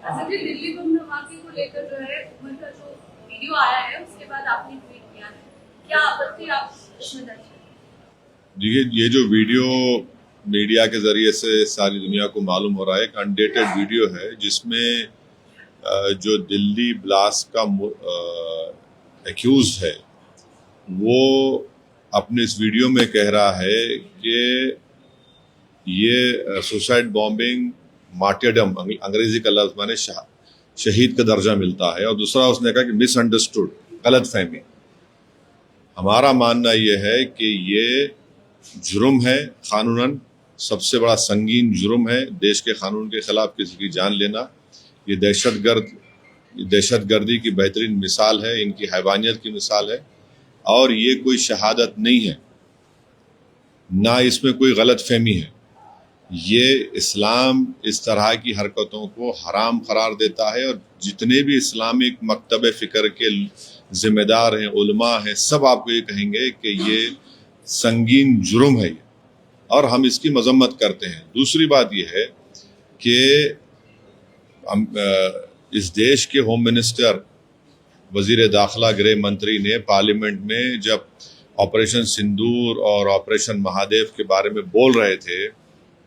जी, दिल्ली बम धमाके को लेकर जो है उमर का जो वीडियो आया है उसके बाद आपने ट्वीट किया है, क्या आपत्ति आप इसमें दर्ज करें? देखिए, ये जो वीडियो मीडिया के जरिए से सारी दुनिया को मालूम हो रहा है, एक अनडेटेड वीडियो है जिसमें जो दिल्ली ब्लास्ट का एक्यूज है वो अपने इस वीडियो में कह रहा है कि ये सुसाइड बॉम्बिंग मार्टियरडम, अंग्रेजी का लफ्ज माने शहीद का दर्जा मिलता है। और दूसरा उसने कहा कि मिसअंडरस्टूड, गलत फहमी। हमारा मानना यह है कि ये जुर्म है, कानूनन सबसे बड़ा संगीन जुर्म है देश के कानून के खिलाफ किसी की जान लेना। ये दहशतगर्दी की बेहतरीन मिसाल है, इनकी हैवानियत की मिसाल है। और ये कोई शहादत नहीं है, ना इसमें कोई गलत फहमी है। ये इस्लाम इस तरह की हरकतों को हराम करार देता है और जितने भी इस्लामिक मकतब फ़िक्र के जिम्मेदार हैं, उलमा हैं, सब आपको ये कहेंगे कि ये संगीन जुर्म है और हम इसकी मजम्मत करते हैं। दूसरी बात यह है कि इस देश के होम मिनिस्टर, वजीर दाखिला, गृह मंत्री ने पार्लियामेंट में जब ऑपरेशन सिंदूर और ऑपरेशन महादेव के बारे में बोल रहे थे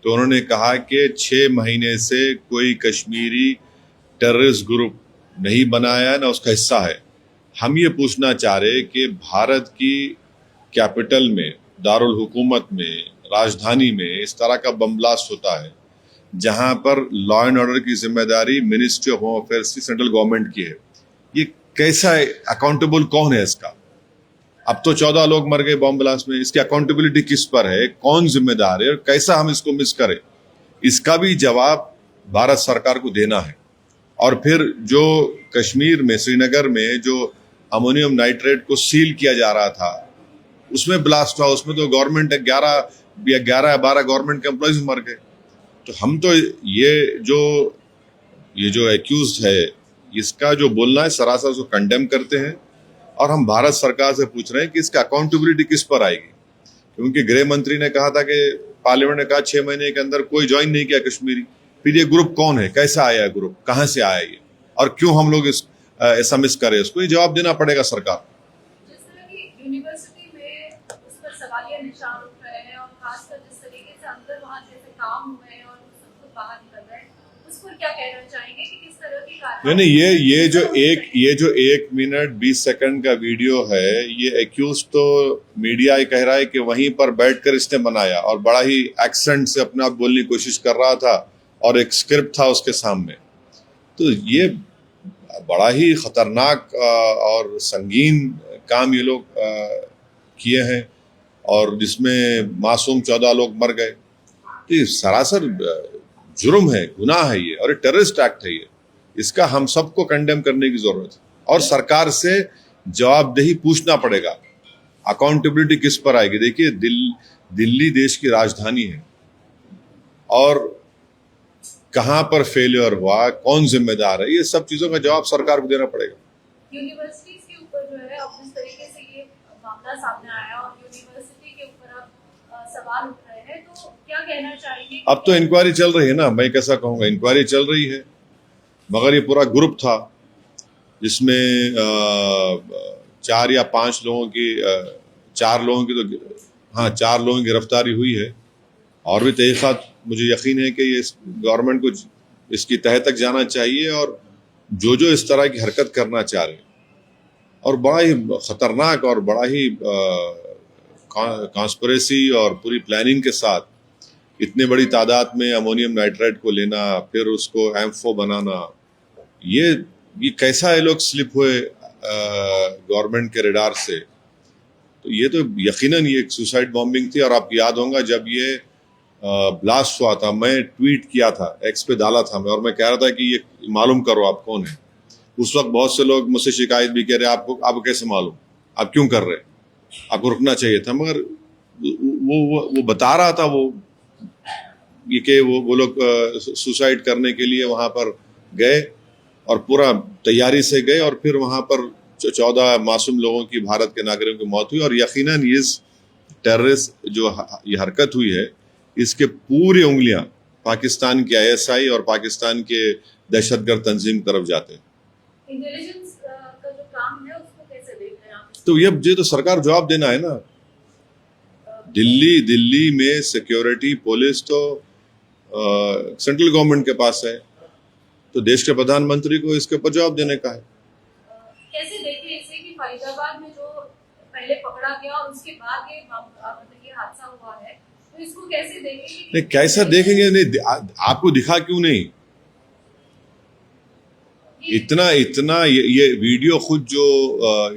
तो उन्होंने कहा कि 6 महीने से कोई कश्मीरी टेररिस्ट ग्रुप नहीं बनाया, ना उसका हिस्सा है। हम ये पूछना चाह रहे कि भारत की कैपिटल में, दारुल हुकूमत में, राजधानी में इस तरह का बम ब्लास्ट होता है जहां पर लॉ एंड ऑर्डर की जिम्मेदारी मिनिस्ट्री ऑफ होम अफेयर्स की, सेंट्रल गवर्नमेंट की है। ये कैसा है? अकाउंटेबल कौन है इसका? अब तो 14 लोग मर गए बॉम्ब ब्लास्ट में, इसकी अकाउंटेबिलिटी किस पर है? कौन जिम्मेदार है और कैसा हम इसको मिस करें? इसका भी जवाब भारत सरकार को देना है। और फिर जो कश्मीर में, श्रीनगर में जो अमोनियम नाइट्रेट को सील किया जा रहा था, उसमें ब्लास्ट हुआ, उसमें तो गवर्नमेंट 11 या 12 गवर्नमेंट के एम्प्लॉइज मर गए। तो हम तो ये जो एक्यूज है, इसका जो बोलना है सरासर उसको कंडेम करते हैं। और हम भारत सरकार से पूछ रहे हैं कि इसका अकाउंटेबिलिटी किस पर आएगी? क्योंकि गृह मंत्री ने कहा था कि पार्लियामेंट ने कहा 6 महीने के अंदर कोई ज्वाइन नहीं किया कश्मीरी। फिर ये ग्रुप कौन है? कैसा आया है ग्रुप? कहाँ से आया ये? और क्यों हम लोग ऐसा मिस करें? इसको ये जवाब देना पड़ेगा सरकार। जिस तरह की यूनिवर्सिटी में उस पर सवालिया निशान उठ रहे हैं और खासकर जिस तरीके से अंदर वहाँ जैसे काम हुए हैं और सबको बाहर निकल रहे हैं, उस पर क्या कहना चाहेंगे कि किस तरह की नहीं, ये जो 1 मिनट 20 सेकंड का वीडियो है, ये एक्यूज तो मीडिया ये कह रहा है कि वहीं पर बैठकर इसने बनाया और बड़ा ही एक्सेंट से अपने आप बोलने की कोशिश कर रहा था और एक स्क्रिप्ट था उसके सामने। तो ये बड़ा ही खतरनाक और संगीन काम ये लोग किए हैं और जिसमें मासूम 14 लोग मर गए। तो ये सरासर जुर्म है, गुनाह है ये, और टेररिस्ट एक्ट है ये। इसका हम सबको कंडेम करने की जरूरत है और सरकार से जवाबदेही पूछना पड़ेगा। अकाउंटेबिलिटी किस पर आएगी? देखिए, दिल्ली देश की राजधानी है और कहां पर फेलियर हुआ, कौन जिम्मेदार है, ये सब चीजों का जवाब सरकार को देना पड़ेगा। यूनिवर्सिटीज के ऊपर जो है अब जिस तरीके से ये मामला सामने आया और यूनिवर्सिटी के ऊपर अब सवाल उठ रहे हैं, तो क्या कहना चाहेंगे? अब तो इंक्वायरी चल रही है ना, मैं कैसा कहूँगा, इंक्वायरी चल रही है। मगर ये पूरा ग्रुप था जिसमें 4 या 5 लोगों की 4 लोगों की चार लोगों की गिरफ्तारी हुई है। और भी तहकीकात, मुझे यकीन है कि ये गवर्नमेंट को इसकी तह तक जाना चाहिए और जो इस तरह की हरकत करना चाह रहे हैं और बड़ा ही खतरनाक और बड़ा ही कॉन्स्पिरेसी और पूरी प्लानिंग के साथ इतने बड़ी तादाद में अमोनियम नाइट्रेट को लेना, फिर उसको M4 बनाना, ये कैसा ये लोग स्लिप हुए गवर्नमेंट के रडार से? तो ये तो यकीनन ये एक सुसाइड बॉम्बिंग थी। और आपको याद होगा जब ये ब्लास्ट हुआ था, मैं ट्वीट किया था, एक्स पे डाला था मैं, और मैं कह रहा था कि ये मालूम करो आप कौन है। उस वक्त बहुत से लोग मुझसे शिकायत भी कह रहे, आपको कैसे मालूम, आप क्यों कर रहे, आपको रुकना चाहिए था। मगर वो बता रहा था ये कि वो लोग सुसाइड करने के लिए वहां पर गए और पूरा तैयारी से गए और फिर वहां पर 14 मासूम लोगों की, भारत के नागरिकों की मौत हुई। और यकीनन ये टेररिस्ट जो ये हरकत हुई है, इसके पूरी उंगलियां पाकिस्तान के ISI और पाकिस्तान के दहशतगर्द तंजीम की तरफ जाते हैं। इंटेलिजेंस का जो काम है उसको कैसे देख रहे हैं आप? तो ये तो सरकार जवाब देना है ना। दिल्ली में सिक्योरिटी पुलिस तो सेंट्रल गवर्नमेंट के पास है, तो देश के प्रधानमंत्री को इसके ऊपर जवाब देने का है। कैसे देखें इसे कि फरीदाबाद में जो पहले पकड़ा गया और उसके बाद ये हादसा हुआ है, तो इसको कैसे देखें? नहीं, कैसा देखेंगे? नहीं, आपको दिखा क्यों नहीं? इतना ये वीडियो खुद जो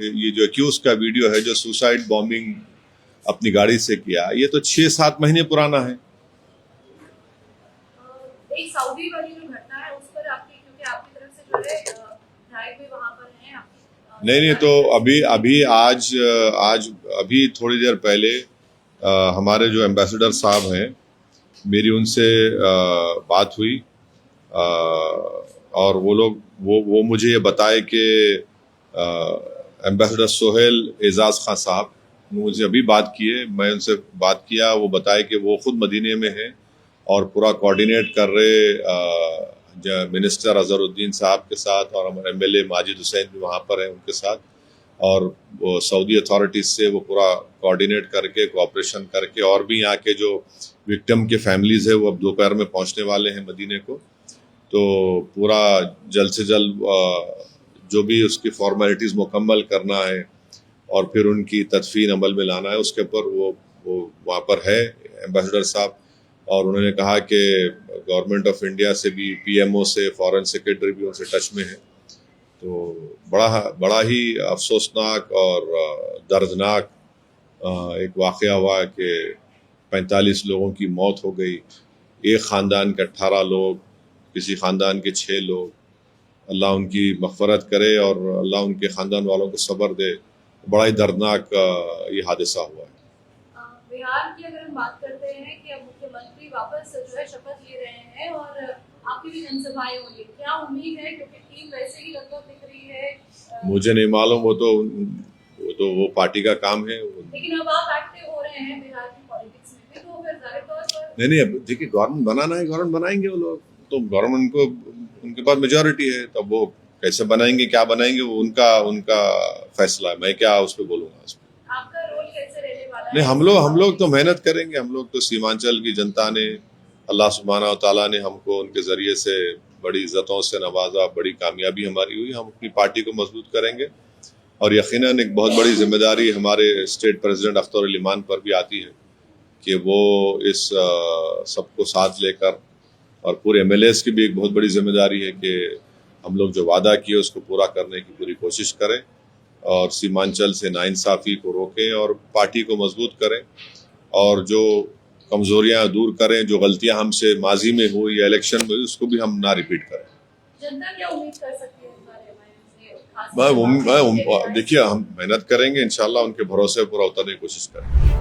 ये जो एक्यूज का वीडियो है, जो सुसाइड बॉम्बिंग अपनी गाड़ी से किया, ये तो 6-7 महीने पुराना है। एक सऊदी वाली जो घटना है उस पर आपकी, क्योंकि आपकी तरफ से जो है राय भी वहां पर है आपकी, नहीं, तो अभी थोड़ी देर पहले हमारे जो एम्बेसडर साहब हैं, मेरी उनसे बात हुई, और वो मुझे ये बताए कि एम्बेसडर सोहेल एजाज खान साहब मुझे अभी बात किए, मैं उनसे बात किया, वो बताए कि वो खुद मदीने में हैं और पूरा कोऑर्डिनेट कर रहे मिनिस्टर अजहरुद्दीन साहब के साथ, और हमारे एमएलए माजिद हुसैन भी वहाँ पर हैं उनके साथ, और वो सऊदी अथॉरिटीज से वो पूरा कोऑर्डिनेट करके, कोऑपरेशन करके, और भी यहाँ के जो विक्टिम के फैमिलीज है वो अब दोपहर में पहुँचने वाले हैं मदीने को, तो पूरा जल्द से जल्द जो भी उसकी फॉर्मेलिटीज़ मुकम्मल करना है और फिर उनकी तदफीन अमल में लाना है, उसके ऊपर वो वहाँ पर है एम्बेसडर साहब। और उन्होंने कहा कि गवर्नमेंट ऑफ इंडिया से भी, पीएमओ से, फॉरेन सेक्रेटरी भी उनसे टच में है। तो बड़ा ही अफसोसनाक और दर्दनाक एक वाक़या हुआ कि 45 लोगों की मौत हो गई। एक ख़ानदान के 18 लोग, किसी ख़ानदान के 6 लोग। अल्लाह उनकी मग़फ़रत करे और अल्लाह उनके ख़ानदान वालों को सब्र दे। बड़ा ही दर्दनाक ये हादसा हुआ है। बिहार की अगर हम बात करते हैं कि अब मुख्यमंत्री वापस जो है शपथ ले रहे हैं और आपकी भी जनसभाएं होंगी, क्या उम्मीद है? क्योंकि टीम वैसे ही लगभग दिख रही है। मुझे नहीं मालूम, वो पार्टी का काम है। लेकिन अब आप एक्टिव हो रहे हैं बिहार की पॉलिटिक्स में भी, तो फिर जाहिर तौर पर नहीं, अब देखिए, गवर्नमेंट बनाना है, गवर्नमेंट बनाएंगे वो लोग, तो गवर्नमेंट को उनके पास मेजॉरिटी है, तब वो कैसे बनाएंगे, क्या बनाएंगे, वो उनका फैसला है। मैं क्या उस पर बोलूँगा। आपका रोल कैसे रहने वाला है? नहीं, हम लोग तो मेहनत करेंगे। हम लोग तो सीमांचल की जनता ने, अल्लाह सुब्हाना व तआला ने हमको उनके ज़रिए से बड़ी इज़्ज़तों से नवाजा, बड़ी कामयाबी हमारी हुई। हम अपनी पार्टी को मजबूत करेंगे और यकीनन एक बहुत बड़ी जिम्मेदारी हमारे स्टेट प्रेसिडेंट अख्तर अली मान पर भी आती है कि वो इस सबको साथ लेकर, और पूरे एमएलएस की भी एक बहुत बड़ी जिम्मेदारी है कि हम लोग जो वादा किए उसको पूरा करने की पूरी कोशिश करें और सीमांचल से नाइंसाफ़ी को रोकें और पार्टी को मजबूत करें, और जो कमज़ोरियाँ दूर करें, जो गलतियां हमसे माजी में हुई या इलेक्शन में हुई उसको भी हम ना रिपीट करें। जनता क्या उम्मीद कर सकती है हमारे से? देखिए, हम मेहनत करेंगे, इंशाल्लाह उनके भरोसे पूरा उतरने की कोशिश करेंगे।